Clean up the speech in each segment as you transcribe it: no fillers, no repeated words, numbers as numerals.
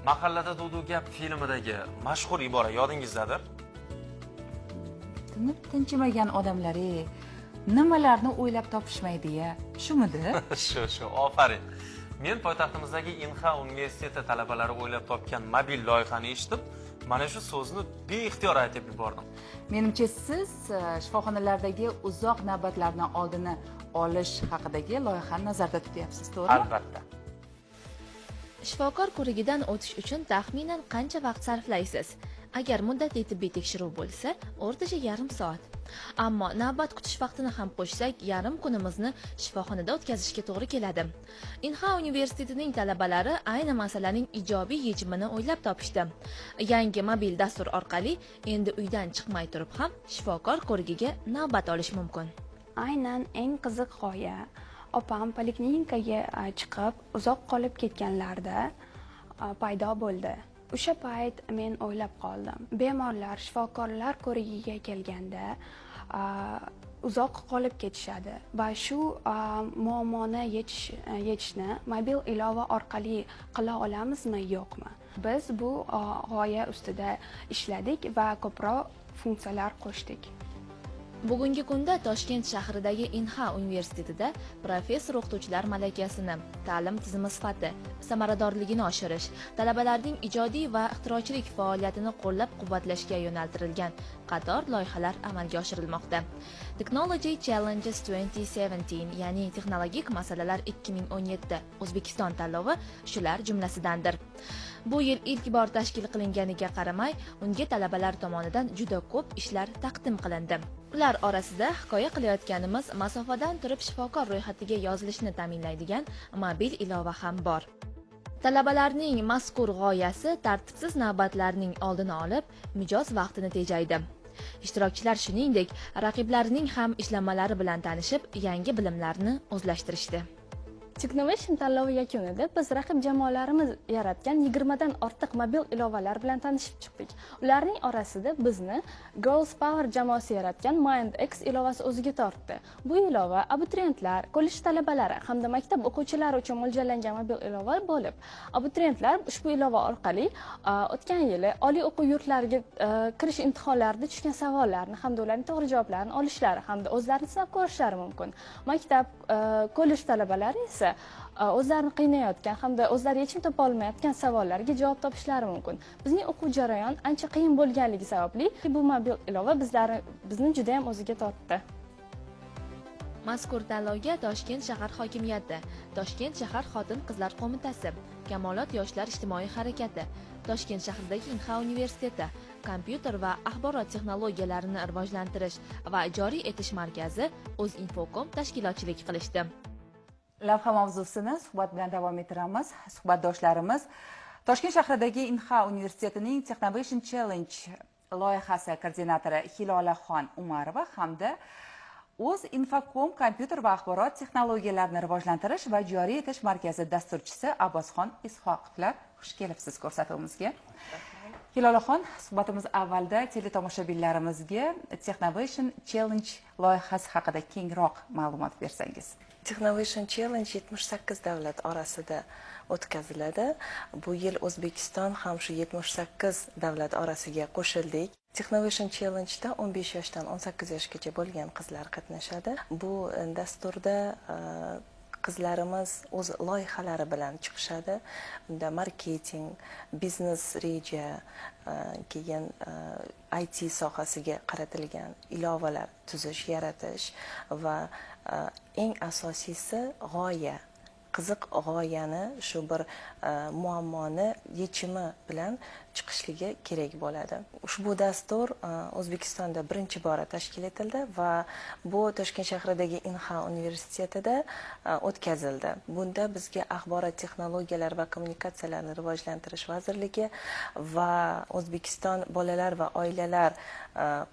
Mahallada Dudu gap filmidagi mashhur ibora yodingizdadir? Tinib tinchimagan odamlar nimalarni o'ylab topishmaydi-ya, shumidi? Shu, ofarin. Men poytaxtimizdagi Inha universiteti talabalari o'ylab topgan mobil loyihani eshitib, mana shu so'zni beixtiyor aytib yubordim. Menimcha siz shifoxonalardagi uzoq navbatlarning oldini olish haqidagi loyihani nazarda tutyapsiz, to'g'rimi? Albatta. Shifokor ko'rigidan o'tish uchun taxminan qancha vaqt sarflaysiz? Agar muddatli tibbiy tekshiruv bo'lsa, o'rtacha yarim soat. Ammo navbat kutish vaqtini ham qo'shsak, yarim kunimizni shifoxonada o'tkazishga to'g'ri keladi. Inha universitetining talabalari ayni masalaning ijobiy yechimini o'ylab topishdi. Yangi mobil dastur orqali endi uydan chiqmay turib ham shifokor ko'rigiga navbat olish mumkin. Aynan eng qiziq g'oya. Opam poliklinikaga chiqib, uzoq qolib ketganlarda paydo bo'ldi. O'sha payt men o'ylab qoldim. Bemorlar shifokorlar ko'rigiga kelganda uzoq qolib ketishadi va shu muammoni yechishni mobil ilova orqali qila olamizmi, yo'qmi? Biz bu g'oya ustida ishladik va ko'proq funksiyalar qo'shdik. Bugungi kunda Toshkent shahridagi Inha universitetida professor-o'qituvchilar malakasini, ta'lim tizimi sifati, samaradorligini oshirish, talabalarning ijodiy va ixtirochilik faoliyatini qo'llab-quvvatlashga yo'naltirilgan qator loyihalar amalga oshirilmoqda. Technology Challenges 2017, ya'ni texnologik masalalar 2017 O'zbekiston tanlovi shular jumlasidandir. Bu yil ilk bor tashkil qilinganiga qaramay, unga talabalar tomonidan juda ko'p ishlar taqdim qilindi. Ular orasida hikoya qilayotganimiz masofadan turib shifokor ro'yxatiga yozilishni ta'minlaydigan mobil ilova ham bor. Talabalarning mazkur g'oyasi tartibsiz navbatlarning oldini olib, mijoz vaqtini tejaydi. Ishtirokchilar shuningdek, raqiblarining ham ishlanmalari bilan tanishib, yangi bilimlarni o'zlashtirishdi. Technovation tanlovi yakunida biz raqib jamoalarimiz yaratgan 20 dan ortiq mobil ilovalar bilan tanishib chiqdik. Ularning orasida bizni Girls Power jamoasi yaratgan MindX ilovasi o'ziga tortdi. Bu ilova abituriyentlar, kollej talabalari hamda maktab o'quvchilari uchun mo'ljallangan mobil ilova bo'lib, abituriyentlar ushbu ilova orqali o'tgan yili oliy o'quv yurtlariga kirish imtihonlarida tushgan savollarni hamda ularning to'g'ri javoblarini olishlari hamda o'zlarini sinab ko'rishlari mumkin. Maktab, kollej talabalari esa o'zlarini qiynayotgan hamda o'zlari yechim topa olmayotgan savollarga javob topishlari mumkin. Bizning o'quv jarayon ancha qiyin bo'lganligi sababli bu mobil ilova bizni juda ham o'ziga tortdi. Mazkur tanlovga Toshkent shahar hokimiyati, Toshkent shahar xotin-qizlar qo'mitasi, Kamolot yoshlar ijtimoiy harakati, Toshkent shahridagi Inha universiteti, kompyuter va axborot texnologiyalarini rivojlantirish va joriy etish markazi O'zinfocom tashkilotchilik qilishdi. Lavha mavzusini suhbat bilan davom ettiramiz. Suhbatdoshlarimiz Toshkent shahridagi Inha universitetining Technovation Challenge loyihasi koordinatori Hilolaxon Umarova hamda O'zinfocom kompyuter va axborot texnologiyalarini rivojlantirish va joriy etish markazi dasturchisi Abbosxon Ishoqovlar, xush kelibsiz ko'rsatuvimizga. Hilolaxon, suhbatimiz avvalda teletomoshabinlarimizga Technovation Challenge loyihasi haqida kengroq ma'lumot bersangiz. Technovation Challenge 78 davlat orasida o'tkaziladi. Bu yil O'zbekiston ham shu 78 davlat orasiga qo'shildik. Technovation Challenge'da 15 yoshdan 18 yoshgacha bo'lgan qizlar qatnashadi. Bu dasturda qizlarimiz o'z loyihalari bilan chiqishadi. Unda marketing, biznes reja, keyin IT sohasiga qaratilgan ilovalar tuzish, yaratish va eng asosiysi g'oya. Qiziq g'oyani shu bir muammoni yechimi bilan chiqishligi kerak bo'ladi. Ushbu dastur O'zbekistonda birinchi bora tashkil etildi va bu Toshkent shahridagi Inha universitetida o'tkazildi. Bunda bizga axborot texnologiyalari va kommunikatsiyalarni rivojlantirish vazirligi va O'zbekiston bolalar va oilalar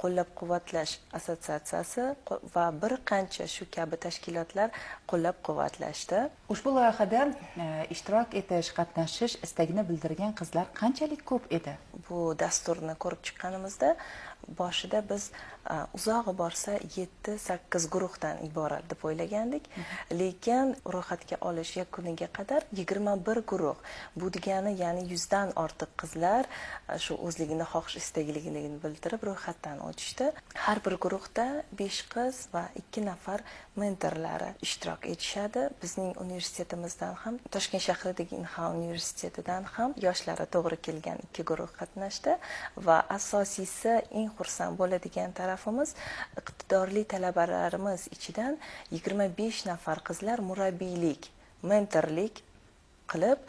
qo'llab-quvvatlash assotsiatsiyasi va bir qancha shu kabi tashkilotlar qo'llab-quvvatlashdi. Ushbu loyihada ishtirok etish, qatnashish istagini bildirgan qizlar qanchalik ko'p edi? Bu dasturni ko'rib chiqqanimizda boshida biz uzog'i borsa 7-8 guruhdan iborat deb o'ylagandik, lekin ro'yxatga olish yakuniga qadar 21 guruh. Bu degani, ya'ni 100 dan ortiq qizlar shu o'zligini xohish istagiligini bildirib ro'yxatdan o'tishdi. Har bir guruhda 5 qiz va 2 nafar mentorlari ishtirok etishadi. Bizning universitetimizdan ham, Toshkent shahridagi Inha universitetidan ham yoshlari to'g'ri kelgan 2 guruh qatnashdi va asosiysi, eng xursand bo'ladigan tarafimiz, iqtidorli talabalarimiz ichidan 25 nafar qizlar murabbiylik, mentorlik qilib,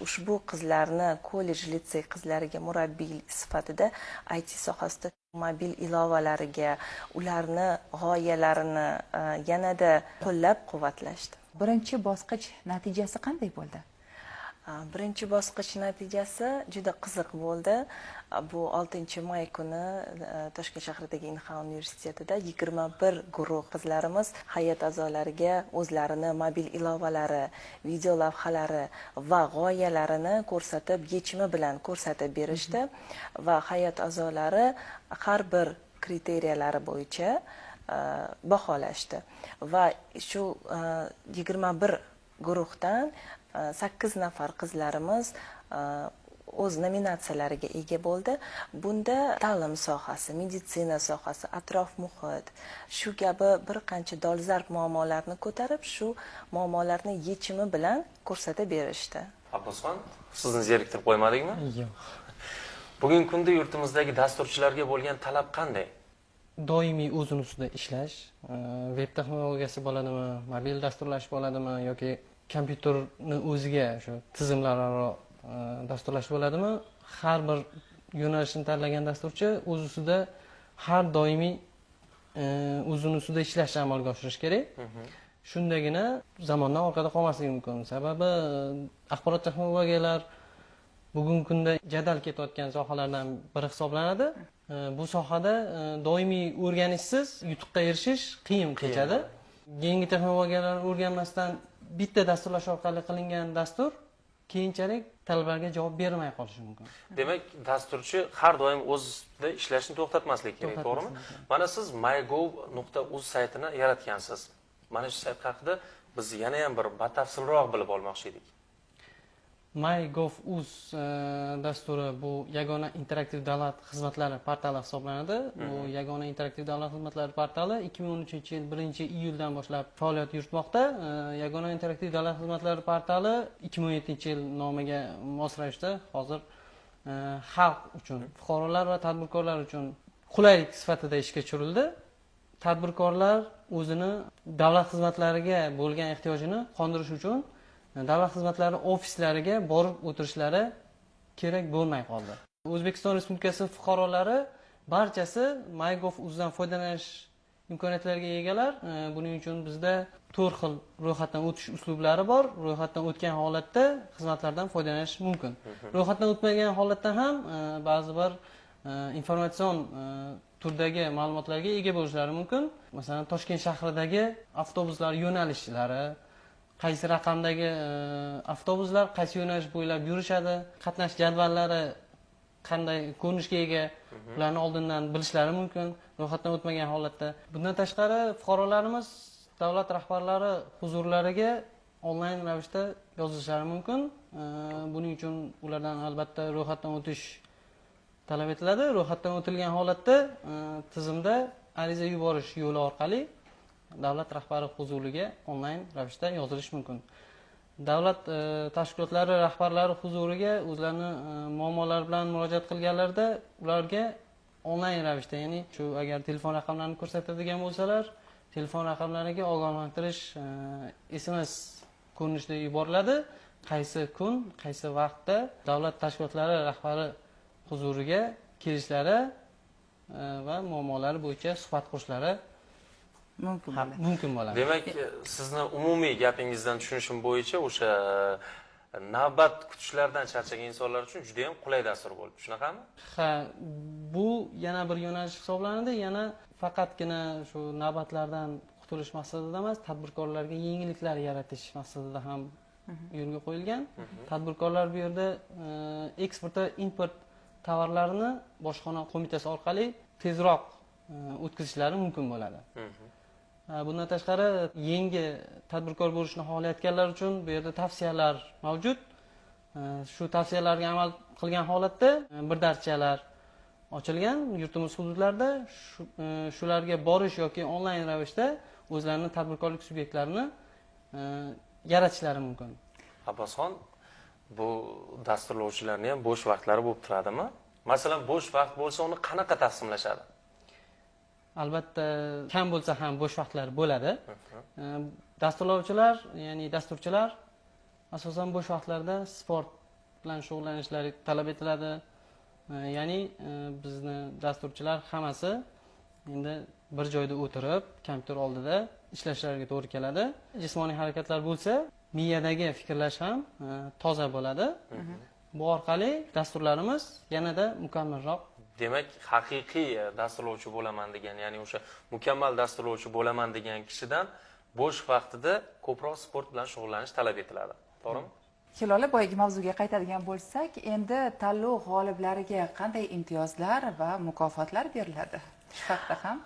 ushbu qizlarni kollej, litsey qizlariga murabbiy sifatida IT sohasida mobil ilovalariga, ularni g'oyalarini yanada qo'llab-quvvatlashdi. Birinchi bosqich natijasi qanday bo'ldi? Birinchi bosqich natijasi juda qiziq bo'ldi. Bu 6-may kuni Toshkent shahridagi Inha universitetida 21 guruh qizlarimiz hay'at a'zolariga o'zlarini mobil ilovalari, video lavhalari va g'oyalarini ko'rsatib, yechimi bilan ko'rsatib berishdi va hay'at a'zolari har bir kriteriyalar bo'yicha baholashdi va shu 21 guruhdan 8 nafar qizlarimiz o'z nominatsiyalariga ega bo'ldi. Bunda ta'lim sohasi, meditsina sohasi, atrof muhit, shu kabi bir qancha dolzarb muammolarni ko'tarib, shu muammolarni yechimi bilan ko'rsatib berishdi. Abbosxon, sizni zeriktirib qo'ymadikmi? Yo'q. Bugungi kunda yurtimizdagi dasturchilarga bo'lgan talab qanday? Doimiy o'zini ustida ishlash, veb texnologiyasi bo'ladimi, mobil dasturlash bo'ladimi yoki kompyuterni o'ziga shu tizimlararo dasturlash bo'ladimi, har bir yo'nalishni tanlagan dasturchi o'z ustida har doimiy o'zini ustida ishlashni amalga oshirish kerak. Shundagina zamondan orqada qolmasligi mumkin. Sababi axborot texnologiyalar bugungi kunda jadal ketayotgan sohalardan biri hisoblanadi. Bu sohada doimiy o'rganishsiz yutuqqa erishish qiyin kechadi. Yangi texnologiyalarni o'rganmasdan bitta dasturlash orqali qilingan dastur keyinchalik talabalarga javob bermay qolishi mumkin. Demak, dasturchi har doim o'zida ishlashni to'xtatmasligi kerak, to'g'rimi? Mana siz mygov.uz saytini yaratgansiz. Mana shu sayt haqida biz yana ham bir batafsilroq bilib olmoqchi edik. mygov.uz dasturi bu yagona interaktiv davlat xizmatlari portali hisoblanadi. Bu yagona interaktiv davlat xizmatlari portali 2013-yil 1-iyuldan boshlab faoliyat yuritmoqda. Yagona interaktiv davlat xizmatlari portali 2017-yil nomiga mos ravishda hozir xalq uchun, fuqarolar va tadbirkorlar uchun qulaylik sifatida ishga tushirildi. Tadbirkorlar o'zini davlat xizmatlariga bo'lgan ehtiyojini qondirish uchun davlat xizmatlari ofislariga borib o'tirishlari kerak bo'lmay qoldi. O'zbekiston Respublikasi fuqarolari barchasi mygov.uzdan foydalanish imkoniyatlariga egalar. Buning uchun bizda 4 xil ro'yxatdan o'tish uslublari bor. Ro'yxatdan o'tgan holatda xizmatlardan foydalanish mumkin. Ro'yxatdan o'tmagan holatda ham ba'zi bir informatsion turdagi ma'lumotlarga ega bo'lishlari mumkin. Masalan, Toshkent shahridagi avtobuslar yo'nalishlari, qaysi raqamdagi avtobuslar qaysi yo'nalish bo'ylab yurishadi, qatnash jadvallari qanday ko'rinishga ega, ularni oldindan bilishlari mumkin ro'yxatdan o'tmagan holatda. Bundan tashqari fuqarolarimiz davlat rahbarlari huzurlariga onlayn ravishda yozishlari mumkin. Buning uchun ulardan albatta ro'yxatdan o'tish talab etiladi. Ro'yxatdan o'tilgan holatda tizimda ariza yuborish yo'li orqali davlat rahbari huzuriga onlayn ravishda yozilish mumkin. Davlat tashkilotlari rahbarlari huzuriga o'zlarini muammolari bilan murojaat qilganlarida ularga onlayn ravishda, ya'ni shu agar telefon raqamlarini ko'rsatadigan bo'lsalar, telefon raqamlariga ogohlantirish SMS ko'rinishida yuboriladi. Qaysi kun, qaysi vaqtda davlat tashkilotlari rahbari huzuriga kelishlari va muammolari bo'yicha suhbat qurishlari mumkin bo'ladi. Demak, sizni umumiy gapingizdan tushunishim bo'yicha o'sha navbat kutishlardan charchagan insonlar uchun juda ham qulay dastur bo'ldi. Shunaqami? Ha, bu yana bir yo'nalish hisoblanadi. Yana faqatgina shu navbatlardan qutulish maqsadida emas, tadbirkorlarga yengilliklar yaratish maqsadida ham yo'lga qo'yilgan. Tadbirkorlar bu yerda eksport va import tovarlarini bojxona qo'mitasi orqali tezroq o'tkazishlari mumkin bo'ladi. Bundan tashqari yangi tadbirkor bo'lishni xohlayotganlar uchun bu yerda tavsiyalar mavjud. Shu tavsiyalarga amal qilgan holatda bir darchalar ochilgan yurtimiz hududlarida shularga borish yoki onlayn ravishda o'zlarining tadbirkorlik subyektlarini yaratishlari mumkin. Abbosxon, bu dasturlovchilarning ham bo'sh vaqtlari bo'lib turadimi? Masalan, bo'sh vaqt bo'lsa, uni qanaqa taqsimlashadi? Albatta, kam bo'lsa ham bo'sh vaqtlar bo'ladi. Dasturlovchilar, ya'ni dasturchilar asosan bo'sh vaqtlarda sport bilan shug'ullanishlari talab etiladi. Ya'ni bizni dasturchilar hammasi endi bir joyda o'tirib, kompyuter oldida ishlashlariga to'g'ri keladi. Jismoniy harakatlar bo'lsa, miyadagi fikrlash ham toza bo'ladi. Bu orqali dasturlarimiz yanada mukammalroq. Demak, haqiqiy dasturlovchi bo'laman degan, ya'ni o'sha mukammal dasturlovchi bo'laman degan kishidan bo'sh vaqtida ko'proq sport bilan shug'ullanish talab etiladi. To'g'rimi? Hilola, boyagi mavzuga qaytadigan bo'lsak, endi tanlov g'oliblariga qanday imtiyozlar va mukofotlar beriladi? Shu haqda ham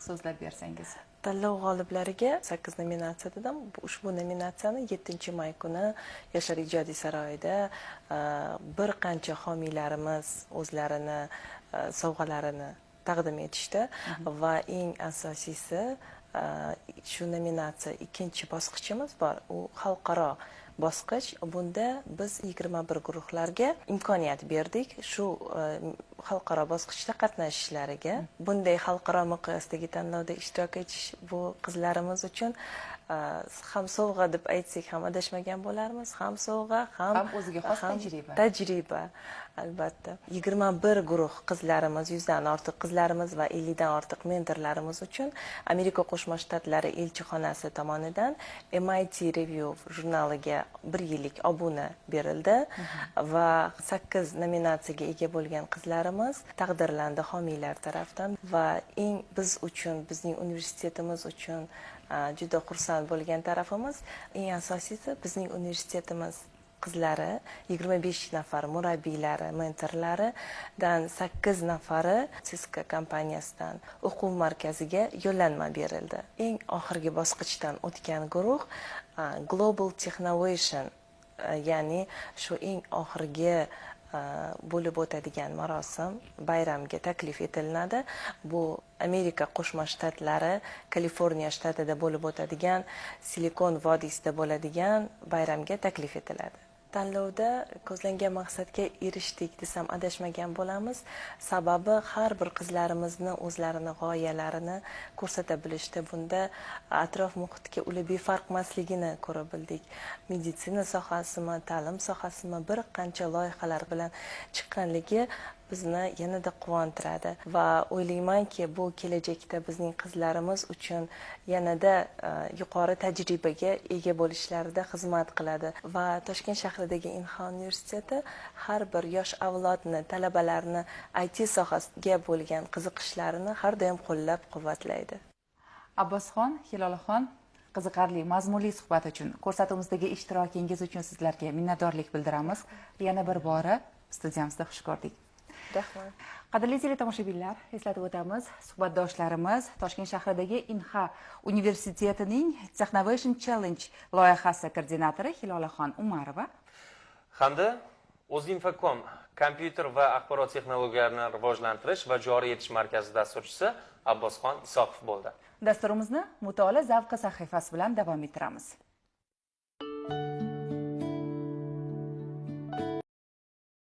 so'zlab bersangiz. Tanlov g'oliblariga 8 nominatsiya dedim. Ushbu nominatsiyani 7-may kuni Yoshlar ijodiy saroyida bir qancha homiylarimiz o'zlarini sovg'alarini taqdim etishdi va eng asosiysi shu nominatsiya ikkinchi bosqichimiz bor. U xalqaro bosqich. Bunda biz 21 guruhlarga imkoniyat berdik shu xalqaro bosqichda qatnashishlariga. Bunday xalqaro miqyosdagi tanlovda ishtirok etish bu qizlarimiz uchun ham sovg'a deb aytsak ham adashmagan bo'larmiz. Ham sovg'a, ham o'ziga xos tajriba. Tajriba, albatta. 21 guruh qizlarimiz, 100 dan ortiq qizlarimiz va 50 dan ortiq mentorlarimiz uchun Amerika Qo'shma Shtatlari elchixonasi tomonidan MIT Review jurnaliga 1 yillik obuna berildi va 8 nominatsiyaga ega bo'lgan qizlarimiz taqdirlandi homiylar tarafdan va eng biz uchun, bizning universitetimiz uchun juda xursand bo'lgan tarafimiz, eng asosiysi bizning universitetimiz qizlari 25 nafar murabbiylari, mentorlaridan 8 nafari Cisco kompaniyasidan o'quv markaziga yo'llanma berildi. Eng oxirgi bosqichdan o'tgan guruh Global Technovation, ya'ni shu eng oxirgi bo'lib o'tadigan marosim bayramga taklif etiladi. Bu Amerika Qo'shma Shtatlari, Kaliforniya shtatida bo'lib o'tadigan Silikon vodiysida bo'ladigan bayramga taklif etiladi. Tanlovda ko'zlangan maqsadga erishdik desam adashmagan bo'lamiz. Sababi har bir qizlarimizni o'zlarini g'oyalarini ko'rsata bilishdi. Bunda atrof muhitga ular befarq emasligini ko'ra bildik. Meditsina sohasimi, ta'lim sohasimi bir qancha loyihalar bilan chiqqanligi bizni yanada quvontiradi va o'ylaymanki, bu kelajakda bizning qizlarimiz uchun yanada yuqori tajribaga ega bo'lishlarida xizmat qiladi va Toshkent shahridagi Inha universiteti har bir yosh avlodni, talabalarni IT sohasiga bo'lgan qiziqishlarini har doim qo'llab-quvvatlaydi. Abbosxon, Hilolaxon, qiziqarli, mazmunli suhbat uchun, ko'rsatuvimizdagi ishtirokingiz uchun sizlarga minnatdorlik bildiramiz. Yana bir bora studiyamizda xush ko'rdik. Rahmat. Qadrli teletomoshabinlar, eslatib o'tamiz, suhbatdoshlarimiz Toshkent shahridagi Inha universitetining Technovation Challenge loyihasi koordinatori Hilolaxon Umarova hamda O'zinfocom kompyuter va axborot texnologiyalarini rivojlantirish va joriy etish markazi dasturchisi Abbosxon Isoqov bo'ldi. Dasturimizni mutolaa zavqi sahifasi bilan davom ettiramiz.